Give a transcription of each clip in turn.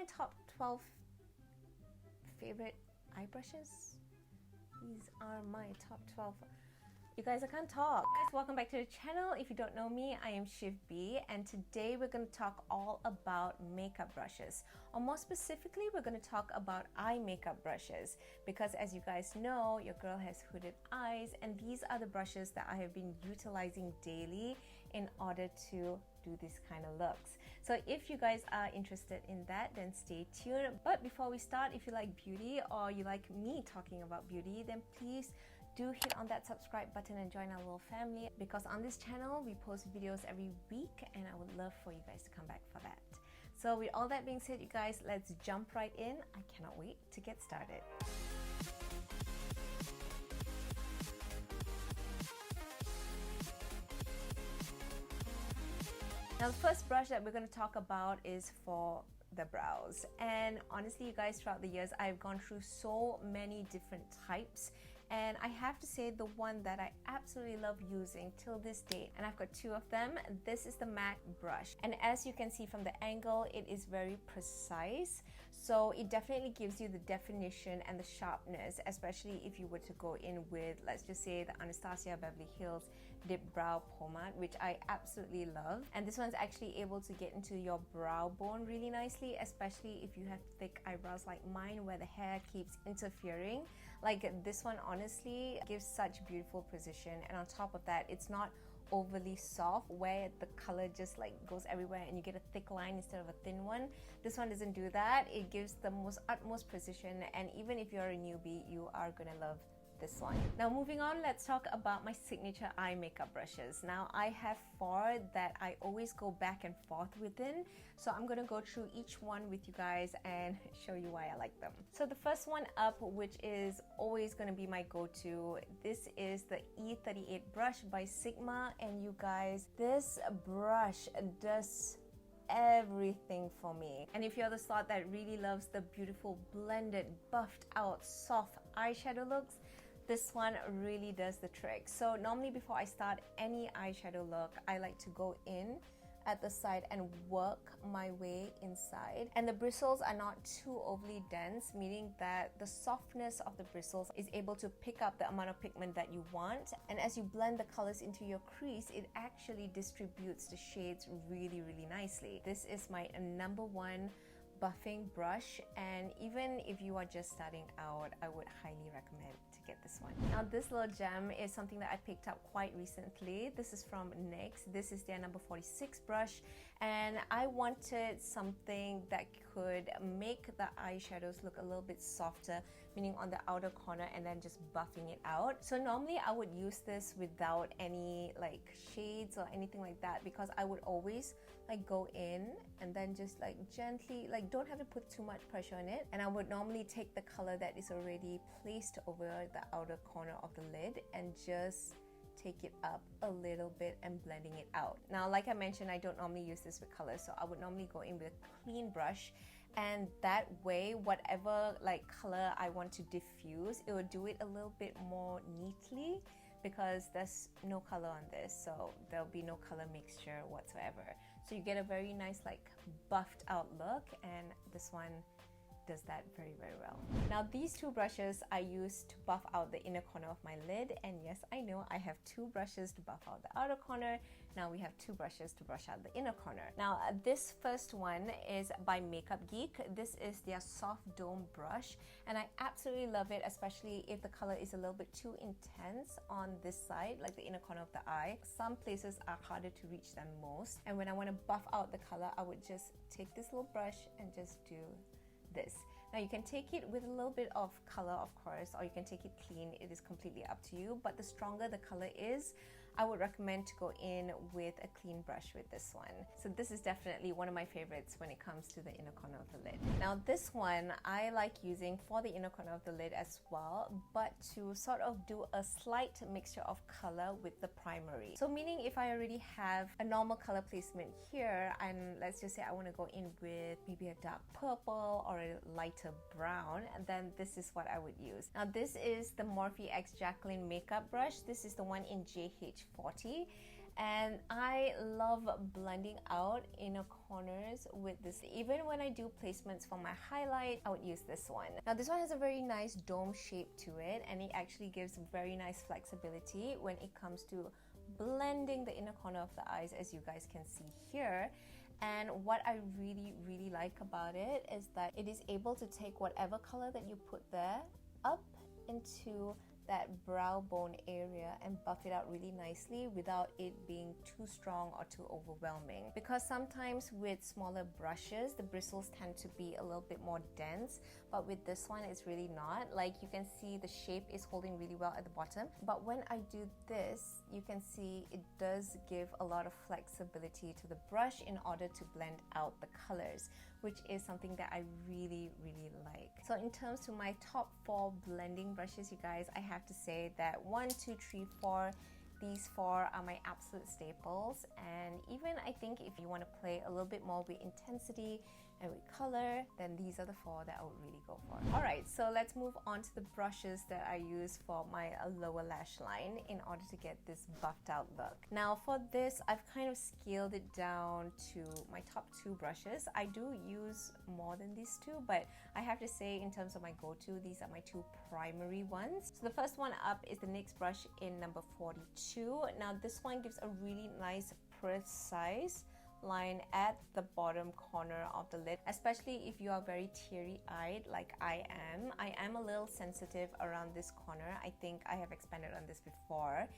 my top 12 favorite eye brushes. These are my top 12. You guys, I can't talk. Guys, welcome back to the channel. If you don't know me, I am Shiv B, and today we're going to talk all about makeup brushes, or more specifically, we're going to talk about eye makeup brushes, because as you guys know, your girl has hooded eyes, and these are the brushes that I have been utilizing daily in order to do these kind of looks. So if you guys are interested in that, then stay tuned. But before we start, if you like beauty or you like me talking about beauty, then please do hit on that subscribe button and join our little family, because on this channel we post videos every week and I would love for you guys to come back for that. So with all that being said, you guys, let's jump right in. I cannot wait to get started. Now the first brush that we're going to talk about is for the brows, and honestly you guys, throughout the years I've gone through so many different types, and I have to say the one that I absolutely love using till this date, and I've got two of them, this is the MAC brush, and as you can see from the angle, it is very precise, so it definitely gives you the definition and the sharpness, especially if you were to go in with, let's just say, the Anastasia Beverly Hills Dip Brow Pomade, which I absolutely love. And this one's actually able to get into your brow bone really nicely, especially if you have thick eyebrows like mine where the hair keeps interfering. Like this one honestly gives such beautiful precision, and on top of that, it's not overly soft where the color just like goes everywhere and you get a thick line instead of a thin one. This one doesn't do that. It gives the utmost precision, and even if you're a newbie, you are gonna love this one. Now moving on, let's talk about my signature eye makeup brushes. Now I have four that I always go back and forth within, so I'm gonna go through each one with you guys and show you why I like them. So the first one up, which is always gonna be my go-to, this is the E38 brush by Sigma, and you guys, this brush does everything for me. And if you're the sort that really loves the beautiful blended, buffed out, soft eyeshadow looks, this one really does the trick. So normally before I start any eyeshadow look, I like to go in at the side and work my way inside, and the bristles are not too overly dense, meaning that the softness of the bristles is able to pick up the amount of pigment that you want, and as you blend the colors into your crease, it actually distributes the shades really nicely. This is my number one buffing brush, and even if you are just starting out, I would highly recommend to get this one. Now this little gem is something that I picked up quite recently. This is from NYX. This is their number 46 brush, and I wanted something that could make the eyeshadows look a little bit softer, meaning on the outer corner, and then just buffing it out. So normally I would use this without any like shades or anything like that, because I would always like go in and then just like gently, like don't have to put too much pressure on it, and I would normally take the color that is already placed over the outer corner of the lid and just take it up a little bit and blending it out. Now like I mentioned, I don't normally use this with color, so I would normally go in with a clean brush, and that way whatever like color I want to diffuse, it will do it a little bit more neatly, because there's no color on this, so there'll be no color mixture whatsoever. So you get a very nice like buffed out look, and this one does that very well. Now these two brushes I use to buff out the inner corner of my lid, and yes, I know I have two brushes to buff out the outer corner. Now we have two brushes to brush out the inner corner. Now this first one is by Makeup Geek. This is their soft dome brush, and I absolutely love it, especially if the color is a little bit too intense on this side, like the inner corner of the eye. Some places are harder to reach than most, and when I want to buff out the color, I would just take this little brush and just do this. Now you can take it with a little bit of color, of course, or you can take it clean. It is completely up to you, but the stronger the color is, I would recommend to go in with a clean brush with this one. So this is definitely one of my favorites when it comes to the inner corner of the lid. Now this one I like using for the inner corner of the lid as well, but to sort of do a slight mixture of color with the primary. So meaning if I already have a normal color placement here, and let's just say I want to go in with maybe a dark purple or a lighter brown, and then this is what I would use. Now this is the Morphe X Jaclyn makeup brush. This is the one in JH40, And I love blending out inner corners with this. Even when I do placements for my highlight, I would use this one. Now this one has a very nice dome shape to it, and it actually gives very nice flexibility when it comes to blending the inner corner of the eyes, as you guys can see here. And what I really like about it is that it is able to take whatever color that you put there up into that brow bone area and buff it out really nicely without it being too strong or too overwhelming. Because sometimes with smaller brushes, the bristles tend to be a little bit more dense, but with this one it's really not. Like, you can see the shape is holding really well at the bottom, but when I do this, you can see it does give a lot of flexibility to the brush in order to blend out the colors, which is something that I really like. So in terms to my top 4 blending brushes, you guys, I have to say that 1, 2, 3, 4, these 4 are my absolute staples. And even I think if you want to play a little bit more with intensity and with color, then these are the 4 that I would really go for. Alright, so let's move on to the brushes that I use for my lower lash line in order to get this buffed out look. Now for this, I've kind of scaled it down to my top 2 brushes. I do use more than these 2, but I have to say in terms of my go-to, these are my 2 primary ones. So the first one up is the NYX brush in number 42. Now this one gives a really nice precise line at the bottom corner of the lid, especially if you are very teary-eyed like I am. I am a little sensitive around this corner. I think I have expanded on this before,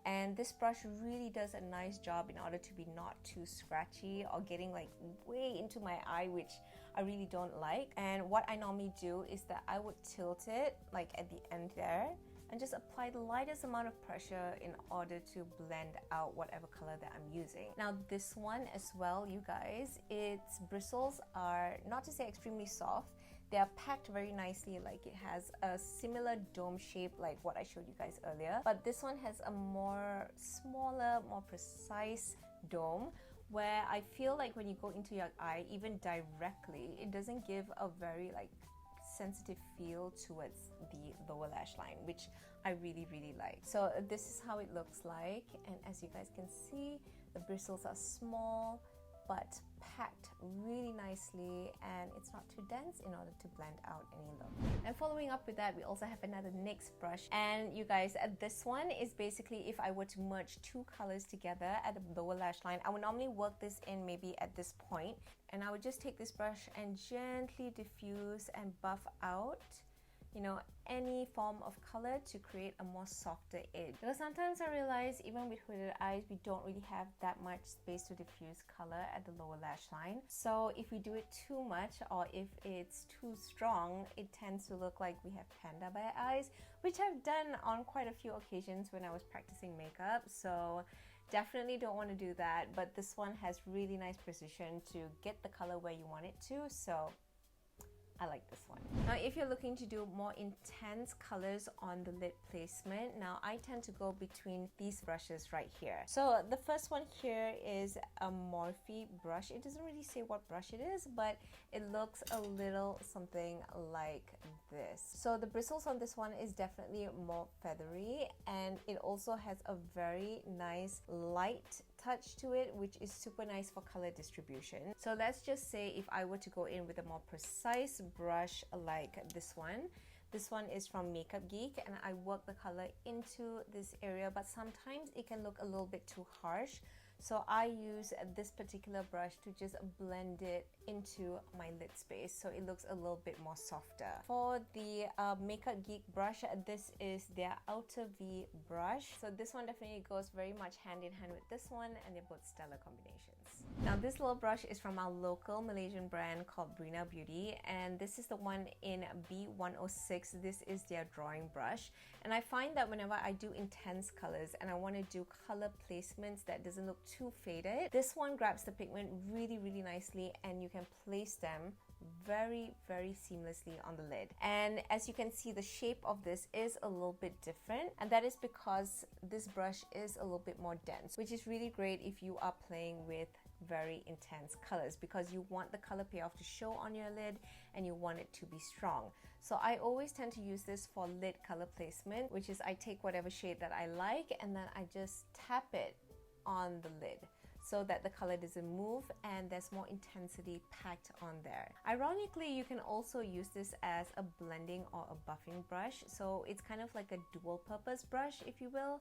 and this brush really does a nice job in order to be not too scratchy or getting like way into my eye, which I really don't like. And what I normally do is that I would tilt it like at the end there and just apply the lightest amount of pressure in order to blend out whatever color that I'm using. Now this one as well, you guys, its bristles are, not to say extremely soft, they are packed very nicely. Like, it has a similar dome shape like what I showed you guys earlier, but this one has a more smaller, more precise dome, where I feel like when you go into your eye, even directly, it doesn't give a very like sensitive feel towards the lower lash line, which I really like. So this is how it looks like, and as you guys can see, the bristles are small but packed really nicely, and it's not too dense in order to blend out any look. And following up with that, we also have another NYX brush, and you guys, this one is basically if I were to merge 2 colors together at the lower lash line. I would normally work this in maybe at this point, and I would just take this brush and gently diffuse and buff out, you know, any form of color to create a more softer edge. Because sometimes I realize even with hooded eyes, we don't really have that much space to diffuse color at the lower lash line. So if we do it too much, or if it's too strong, it tends to look like we have panda bear eyes, which I've done on quite a few occasions when I was practicing makeup. So definitely don't want to do that, but this one has really nice precision to get the color where you want it to, so I like this one. Now if you're looking to do more intense colors on the lid placement, now I tend to go between these brushes right here. So the first one here is a Morphe brush. It doesn't really say what brush it is, but it looks a little something like this. So the bristles on this one is definitely more feathery, and it also has a very nice light touch to it, which is super nice for color distribution. So let's just say if I were to go in with a more precise brush like this one is from Geek, and I work the color into this area, but sometimes it can look a little bit too harsh. So I use this particular brush to just blend it into my lid space so it looks a little bit more softer. For the Geek brush, this is their Outer V brush. So this one definitely goes very much hand in hand with this one, and they're both stellar combinations. Now this little brush is from our local Malaysian brand called Breena Beauty, and this is the one in B106. This is their drawing brush, and I find that whenever I do intense colors and I want to do color placements that doesn't look too faded, this one grabs the pigment really nicely, and you can place them very seamlessly on the lid. And as you can see, the shape of this is a little bit different, and that is because this brush is a little bit more dense, which is really great if you are playing with very intense colors, because you want the color payoff to show on your lid and you want it to be strong. So I always tend to use this for lid color placement, which is I take whatever shade that I like and then I just tap it on the lid so that the color doesn't move and there's more intensity packed on there. Ironically, you can also use this as a blending or a buffing brush, so it's kind of like a dual purpose brush, if you will.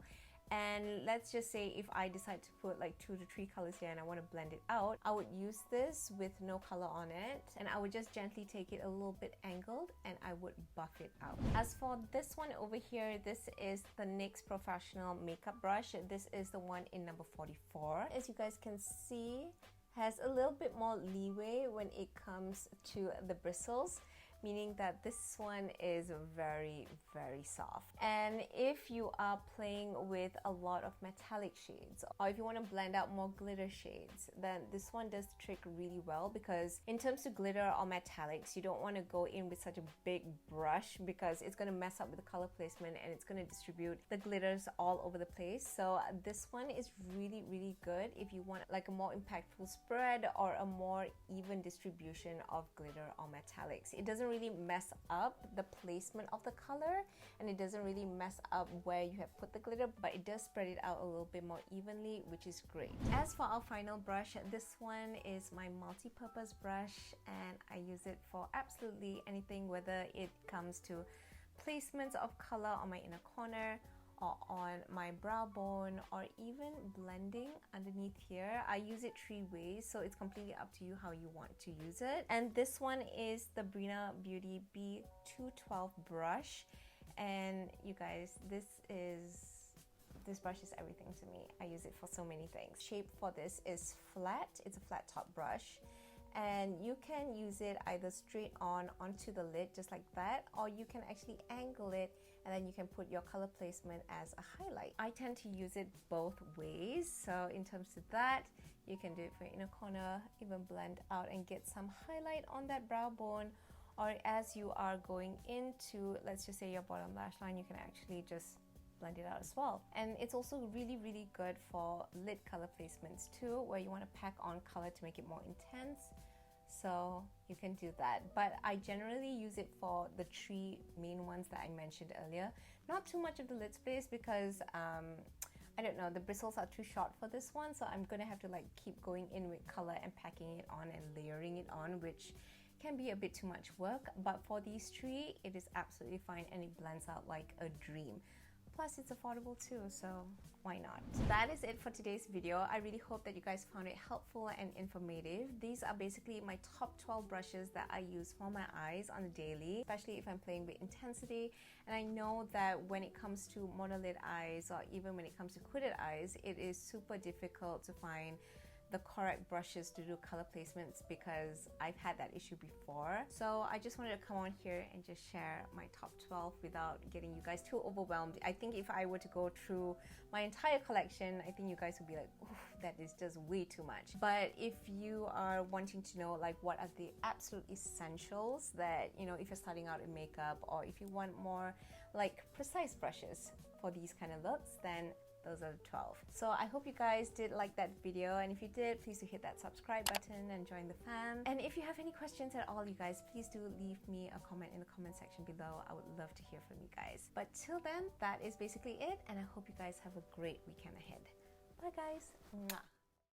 And let's just say if I decide to put like 2 to 3 colors here and I want to blend it out, I would use this with no color on it, and I would just gently take it a little bit angled and I would buff it out. As for this one over here, this is the NYX Professional Makeup Brush. This is the one in number 44. As you guys can see, has a little bit more leeway when it comes to the bristles, meaning that this one is very, very soft. And if you are playing with a lot of metallic shades, or if you want to blend out more glitter shades, then this one does the trick really well, because in terms of glitter or metallics, you don't want to go in with such a big brush because it's going to mess up with the color placement and it's going to distribute the glitters all over the place. So this one is really, really good if you want like a more impactful spread or a more even distribution of glitter or metallics. It doesn't really mess up the placement of the color, and it doesn't really mess up where you have put the glitter, but it does spread it out a little bit more evenly, which is great. As for our final brush, this one is my multi-purpose brush, and I use it for absolutely anything, whether it comes to placements of color on my inner corner or on my brow bone, or even blending underneath here. I use it 3 ways, so it's completely up to you how you want to use it. And this one is the Breena Beauty B212 brush, and you guys, this brush is everything to me. I use it for so many things. Shape for this is flat. It's a flat top brush, and you can use it either straight on onto the lid just like that, or you can actually angle it and then you can put your color placement as a highlight. I tend to use it both ways, so in terms of that, you can do it for your inner corner, even blend out and get some highlight on that brow bone, or as you are going into, let's just say, your bottom lash line, you can actually just blend it out as well. And it's also really, really good for lid color placements too, where you want to pack on color to make it more intense. So you can do that, but I generally use it for the 3 main ones that I mentioned earlier. Not too much of the lid space because I don't know, the bristles are too short for this one, so I'm gonna have to like keep going in with color and packing it on and layering it on, which can be a bit too much work. But for these 3, it is absolutely fine and it blends out like a dream. Plus it's affordable too, so why not? So that is it for today's video. I really hope that you guys found it helpful and informative. These are basically my top 12 brushes that I use for my eyes on a daily, especially if I'm playing with intensity. And I know that when it comes to monolid eyes, or even when it comes to hooded eyes, it is super difficult to find the correct brushes to do color placements, because I've had that issue before. So I just wanted to come on here and just share my top 12 without getting you guys too overwhelmed. I think if I were to go through my entire collection, I think you guys would be like, oof, that is just way too much. But if you are wanting to know like what are the absolute essentials that, you know, if you're starting out in makeup, or if you want more like precise brushes for these kind of looks, then those are the 12. So I hope you guys did like that video, and if you did, please do hit that subscribe button and join the fam. And if you have any questions at all, you guys, please do leave me a comment in the comment section below. I would love to hear from you guys. But till then, that is basically it, and I hope you guys have a great weekend ahead. Bye guys. Mwah.